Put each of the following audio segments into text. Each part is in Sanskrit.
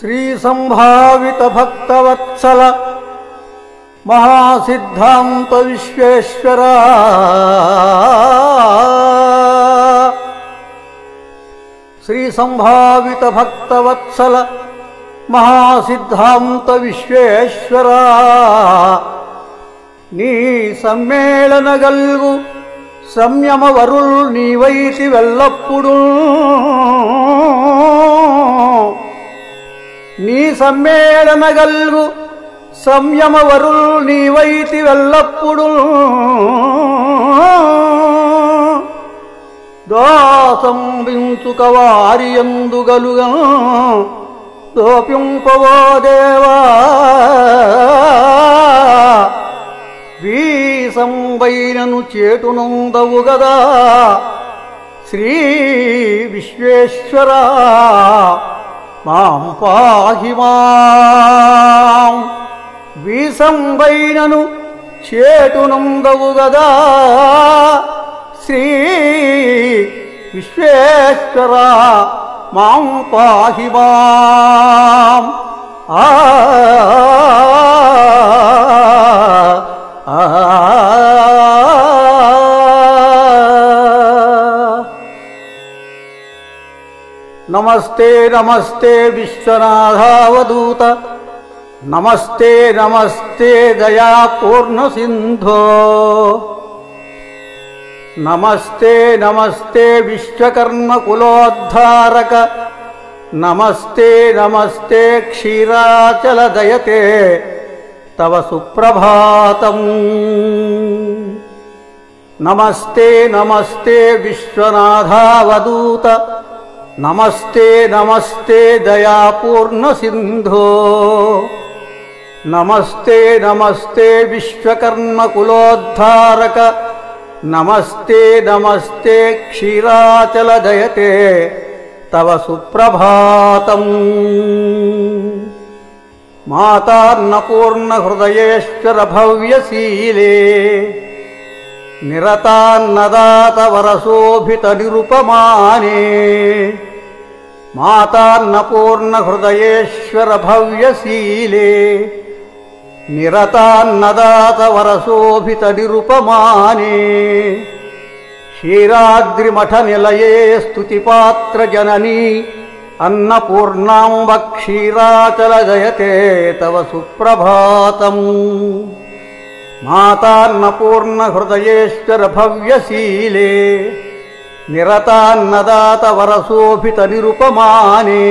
श्री संभावित भक्तवत्सल महासिद्धांत विश्वेश्वर श्री संभावित भक्तवत्सल महासिद्धांत विश्वेश्वर नी सम्मेलनगल्गु संयम वरुल नीवैति वेल्लप्पुडु नी सम्मेलनगल्गु संयम वरुल नीवैति वेल्लप्पुडु दासं विंसुकवारियंदुगलुगा दोप्युंपवो देवा వీసంబైనను చేటునందవు గదా శ్రీ విశ్వేశ్వర మాం పాహి మాం వీసంబైనను చేటునందవు గదా శ్రీ విశ్వేశ్వర మాం పాహి మాం नमस्ते नमस्ते विश्वनाथावधूत नमस्ते नमस्ते दयापूर्ण सिंधो नमस्ते नमस्ते विश्वकर्म कुलोद्धारक नमस्ते नमस्ते क्षीराचल दयते तव सुप्रभातम् नमस्ते नमस्ते विश्वनाथावधूत नमस्ते नमस्ते दयापूर्ण सिंधो नमस्ते नमस्ते विश्वकर्म कुलोद्धारक नमस्ते नमस्ते क्षीराचल दयते तव सुप्रभातम् मातान्नपूर्ण हृदयेश्वर भव्यशीले निरतान्नदात वरशोभित निरुपमाने मातान्नपूर्ण हृदयेश्वर भव्यशीले निरतान्नदात वरशोभित निरुपमाने क्षीराद्रिमठ निलये स्तुतिपात्र जननी अन्नपूर्णांब क्षीराचल जयते तव सुप्रभातम् मातान्नपूर्ण हृदयेश्वर भव्यशीले निरतान्नदात वरशोभित निरुपमाने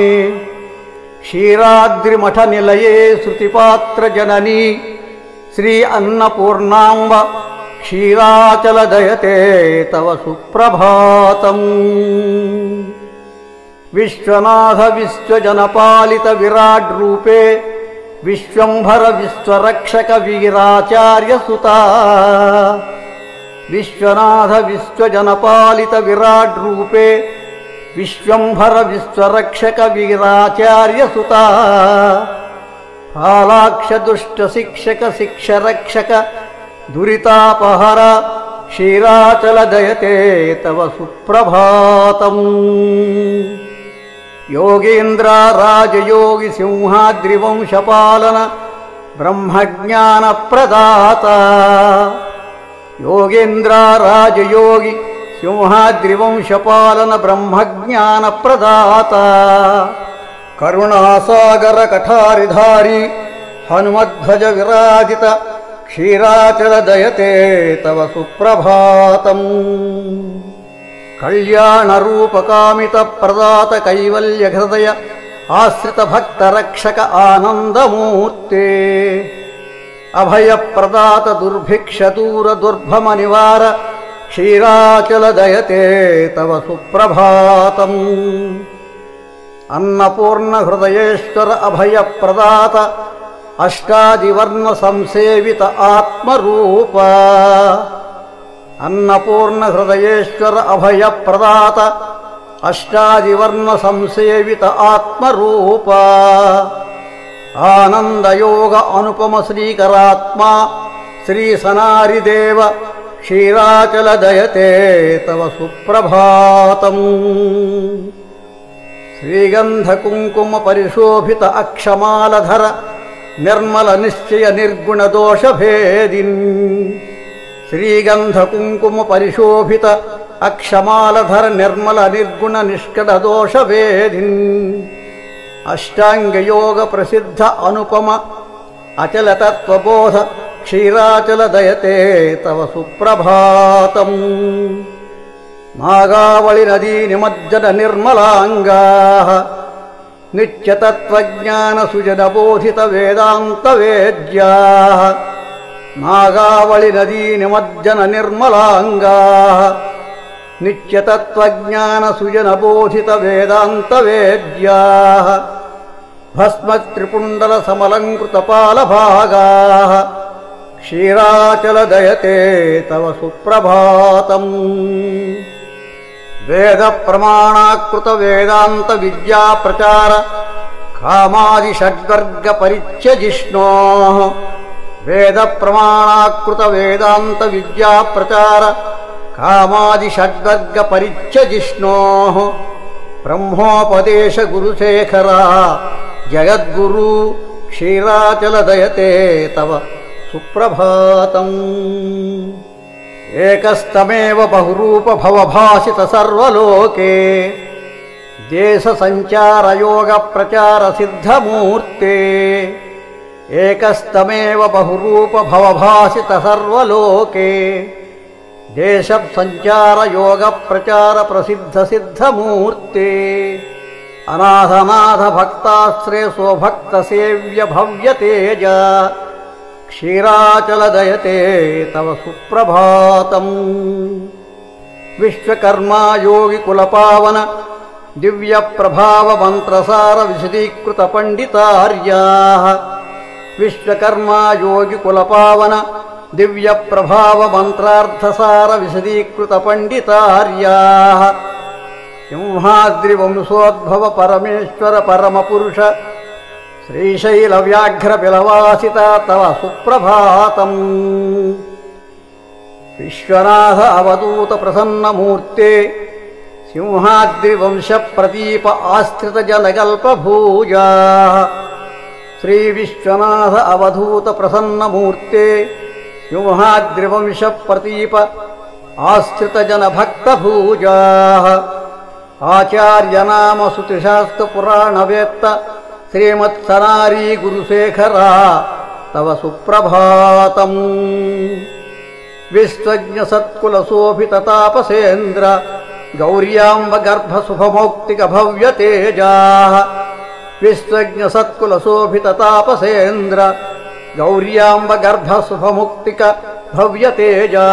क्षीराद्रिमठ निलये श्रुतिपात्र जननी श्री अन्नपूर्णांब क्षीराचल दयते तव सुप्रभातम् विश्वनाथ विश्वजनपालित विराट रूपे विश्वंभर विश्वरक्षक वीराचार्य सुता विश्वनाथ विश्वजनपालित विराट रूपे विश्वंभर विश्वरक्षक वीराचार्य सुता फालाक्ष दुष्ट शिक्षक शिक्षरक्षक दुरितापहर क्षीराचल दयते तव सुप्रभातम् योगेन्द्र राजयोगी सिंहाद्रिवंशपालन ब्रह्मज्ञान प्रदाता योगेन्द्र राजयोगी सिंहाद्रिवंशपालन ब्रह्मज्ञान प्रदाता करुणासागर कठारिधारी हनुमध्वज विराजित क्षीराचल दयते तव सुप्रभातम् कल्याण रूप कामित प्रदात कैवल्य हृदय आश्रित भक्त रक्षक आनंदमूर्ते अभय प्रदात दुर्भिक्ष दूर दुर्भम निवार क्षीराचल दयते तव सुप्रभातम् अन्नपूर्ण हृदयेश्वर अभय प्रदात अष्टादिवर्ण संसेवित आत्मरूप अन्नपूर्ण हृदयेश्वर अभय प्रदात अष्टादिवर्ण संसेवित आत्मरूप आनंद योग अनुपम श्रीकरात्मा श्री सनारिदेव क्षीराचल दयते तव सुप्रभातम् ಶ್ರೀಗಂಧ ಕುಂಕುಮ ಪರಿಶೋಭಿತ ಅಕ್ಷಮಾಲಧರ ನಿರ್ಮಲ ನಿಶ್ಚಯ ನಿರ್ಗುಣ ದೋಷ ಭೇದಿನ್. ಶ್ರೀಗಂಧ ಕುಂಕುಮ ಪರಿಶೋಭಿತ ಅಕ್ಷಮಾಲಧರ ನಿರ್ಮಲ ನಿರ್ಗುಣ ನಿಷ್ಕಡ ದೋಷ ಭೇದಿನ್. ಅಷ್ಟಾಂಗ ಯೋಗ ಪ್ರಸಿದ್ಧ ಅನುಪಮ ಅಚಲ ತತ್ವಬೋಧ ಕ್ಷೀರಾಚಲ ದಯತೆ ತವ ಸುಪ್ರಭಾತಂ. ನಾಗಾವಳಿ ನದೀ ನಿಮಜ್ಜನ ನಿರ್ಮಲಾಂಗಾ ನಿತ್ಯ ತತ್ವಜ್ಞಾನ ಸುಜನ ಬೋಧಿತ ವೇದಾಂತ ವೇದ್ಯಾ. ನಾಗಾವಳಿ ನದೀ ನಿಮಜ್ಜನ ನಿರ್ಮಲಾಂಗಾ ನಿತ್ಯ ತತ್ವಜ್ಞಾನ ಸುಜನ ಬೋಧಿತ ವೇದಾಂತ ವೇದ್ಯಾ. ಭಸ್ಮ ತ್ರಿಪುಂಡಲ ಸಮಲಂಕೃತ ಪಾಲಭಾಗಾ ಕ್ಷೀರಾಚಲ ದಯತೆ ತವ ಸುಪ್ರಭಾತಂ. ವೇದ ಪ್ರಮಾಣಾಕೃತ ವೇದಾಂತ ವಿದ್ಯಾ ಪ್ರಚಾರ ಕಾಮಾದಿ ಷಡ್ವರ್ಗ ಪರಿಚ್ಛಜಿಷ್ಣೋ. ವೇದ ಪ್ರಮಾಣಾಕೃತ ವೇದಾಂತ ವಿದ್ಯಾ ಪ್ರಚಾರ ಕಾಮಾದಿ ಷಡ್ವರ್ಗ ಪರಿಚ್ಛಜಿಷ್ಣೋ. ಬ್ರಹ್ಮೋಪದೇಶ ಗುರುಶೇಖರ ಜಗದ್ಗುರು ಕ್ಷೀರಾಚಲ ದಯತೆ ತವ ಸುಪ್ರಭಾತಂ. ಏಕಸ್ತಮೇವ ಬಹುರೂಪ ಭವಭಾಸಿತ ಸರ್ವಲೋಕೆ ದೇಶ ಸಂಚಾರ ಯೋಗ ಪ್ರಚಾರ ಸಿದ್ಧಮೂರ್ತೆ. ಏಕಸ್ತಮೇವ ಬಹುರೂಪ ಭವಭಾಸಿತ ಸರ್ವಲೋಕೆ ದೇಶ ಸಂಚಾರ ಯೋಗ ಪ್ರಚಾರ ಪ್ರಸಿದ್ಧ ಸಿದ್ಧಮೂರ್ತೆ. ಅನಾಥನಾಥ ಭಕ್ತಾಶ್ರಯ ಸ್ವಭಕ್ತ ಸೇವ್ಯ ಭವ್ಯ ತೇಜ ಕ್ಷೀರಾಚಲ ದಯತೆ ತವ ಸುಪ್ರಭಾತಂ. ವಿಶ್ವಕರ್ಮ ಯೋಗಿ ಕುಲಪಾವನ ದಿವ್ಯ ಪ್ರಭಾವ ಮಂತ್ರಸಾರ ವಿಶದೀಕೃತ ಪಂಡಿತಾರ್ಯಾ. ವಿಶ್ವಕರ್ಮ ಯೋಗಿ ಕುಲಪಾವನ ದಿವ್ಯ ಪ್ರಭಾವ ಮಂತ್ರಾರ್ಥಸಾರ ವಿಶದೀಕೃತ ಪಂಡಿತಾರ್ಯಾ. ಸಿಂಹಾದ್ರಿ ವಂಶೋದ್ಭವ ಪರಮೇಶ್ವರ ಪರಮಪುರುಷ ಶ್ರೀಶೈಲ ವ್ಯಾಘ್ರ ಬಿಲವಾಸಿತ ತವ ಸುಪ್ರಭಾತಂ. ವಿಶ್ವನಾಥ ಅವಧೂತ ಪ್ರಸನ್ನ ಮೂರ್ತೆ ಸಿಂಹಾದ್ರಿ ವಂಶ ಪ್ರದೀಪ ಆಶ್ರಿತ ಜನಗಲ್ಪ ಭೂಜಾ. ಶ್ರೀ ವಿಶ್ವನಾಥ ಅವಧೂತ ಪ್ರಸನ್ನ ಮೂರ್ತೆ ಸಿಂಹಾದ್ರಿ ವಂಶ ಪ್ರದೀಪ ಆಶ್ರಿತ ಜನ ಭಕ್ತ ಭೂಜಾ. ಆಚಾರ್ಯ ನಾಮ ಶ್ರುತಿಶಾಸ್ತ್ರ ಪುರಾಣ ವೇತ್ತ ಶ್ರೀಮತ್ಸನಾರಿ ಗುರುಶೇಖರ ತವ ಸುಪ್ರಭಾತಂ. ವಿಶ್ವಜ್ಞ ಸತ್ಕುಲ ಶೋಭಿತ ತಾಪಸೇಂದ್ರ ಗೌರ್ಯಾಂಬ ಗರ್ಭ ಶುಭಮೌಕ್ತಿಕ ಭವ್ಯ ತೇಜಾ. ವಿಶ್ವಜ್ಞ ಸತ್ಕುಲ ಶೋಭಿತ ತಾಪಸೇಂದ್ರ ಗೌರ್ಯಾಂಬ ಗರ್ಭ ಶುಭಮುಕ್ತಿಕ ಭವ್ಯ ತೇಜಾ.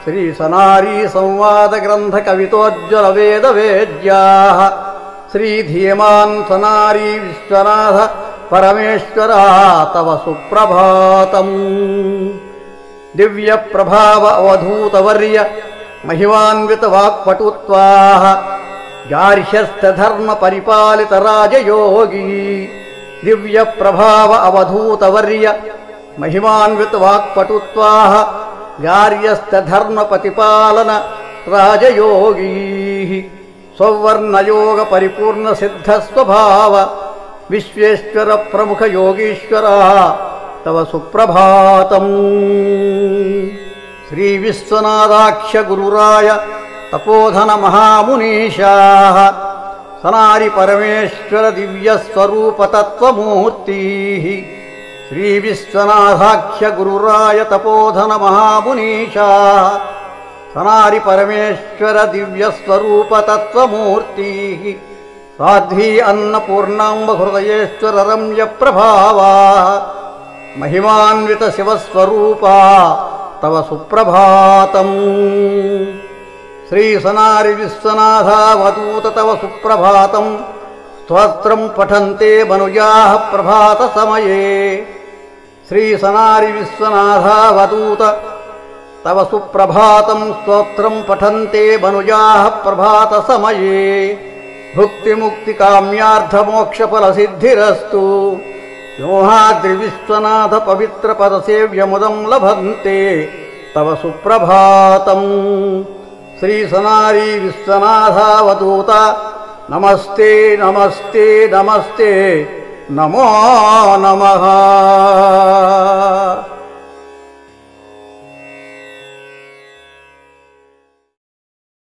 ಶ್ರೀ ಸನಾರಿ ಸಂವಾದ ಗ್ರಂಥ ಕವಿತೋಜ್ವಲ ವೇದ ವೇದ್ಯಾ. ಶ್ರೀ ಧೀಮಾನ್ ಸನಾರಿ ವಿಶ್ವನಾಥ ಪರಮೇಶ್ವರ ತವ ಸುಪ್ರಭಾತಂ. ದಿವ್ಯ ಪ್ರಭಾವ ಅವಧೂತವರ್ಯ ಮಹಿಮಾನ್ವಿತ ವಾಕ್ಪಟುತ್ವಾ. ಗಾರ್ಹ್ಯಸ್ಥ ಧರ್ಮ ಪರಿಪಾಲಿತ ರಾಜಯೋಗಿ. ದಿವ್ಯ ಪ್ರಭಾವ ಅವಧೂತವರ್ಯ ಮಹಿಮಾನ್ವಿತ ವಾಕ್ಪಟುತ್ವಾ. ಗಾರ್ಹ್ಯಸ್ಥ ಧರ್ಮ ಪ್ರತಿಪಾಲನ ರಾಜಯೋಗಿ. ಸ್ವರ್ಣಯೋಗ ಪರಿಪೂರ್ಣ ಸಿದ್ಧ ಸ್ವಭಾವ ವಿಶ್ವೇಶ್ವರ ಪ್ರಮುಖ ಯೋಗೀಶ್ವರ ತವ ಸುಪ್ರಭಾತಂ. ಶ್ರೀ ವಿಶ್ವನಾಥಾಖ್ಯ ಗುರುರಾಯ ತಪೋಧನ ಮಹಾಮುನೀಶಾ. ಸನಾರಿ ಪರಮೇಶ್ವರ ದಿವ್ಯ ಸ್ವರೂಪ ತತ್ವಮೂರ್ತಿ. ಶ್ರೀ ವಿಶ್ವನಾಥಾಖ್ಯ ಗುರುರಾಯ ತಪೋಧನ ಮಹಾಮುನೀಶಾ. ಸನಾರಿ ಪರಮೇಶ್ವರ ದಿವ್ಯ ಸ್ವರೂಪ ತತ್ವಮೂರ್ತಿ. ಸಾಧ್ವಿ ಅನ್ನಪೂರ್ಣಾಂಬ ಹೃದಯೇಶ್ವರ ರಮ್ಯ ಪ್ರಭಾವ. ಮಹಿಮಾನ್ವಿತ ಶಿವಸ್ವರೂಪ ತವ ಸುಪ್ರಭಾತಂ. ಶ್ರೀ ಸನಾರಿ ವಿಶ್ವನಾಥಾವಧೂತ ತವ ಸುಪ್ರಭಾತಂ. ಸ್ತೋತ್ರಂ ಪಠಂತೆ ಮನುಜಾಃ ಪ್ರಭಾತ ಸಮಯೇ. ಶ್ರೀ ಸನಾರಿ ವಿಶ್ವನಾಥಾವಧೂತ ತವ ಸುಪ್ರಭಾತಂ. ಸ್ತೋತ್ರಂ ಪಠಂತೆ ಮನುಜಾಃ ಪ್ರಭಾತ ಸಮಯೇ. ಭುಕ್ತಿ ಮುಕ್ತಿ ಕಾಮ್ಯಾರ್ಥ ಮೋಕ್ಷ ಫಲ ಸಿದ್ಧಿರಸ್ತು. ಯೋಹಾದ್ರಿ ವಿಶ್ವನಾಥ ಪವಿತ್ರ ಪದ ಸೇವ್ಯ ಮುದಂ ಲಭಂತೆ ತವ ಸುಪ್ರಭಾತಂ. ಶ್ರೀ ಸನಾರಿ ವಿಶ್ವನಾಥಾವಧೂತ ನಮಸ್ತೆ ನಮಸ್ತೆ ನಮಸ್ತೆ ನಮೋ ನಮಃ.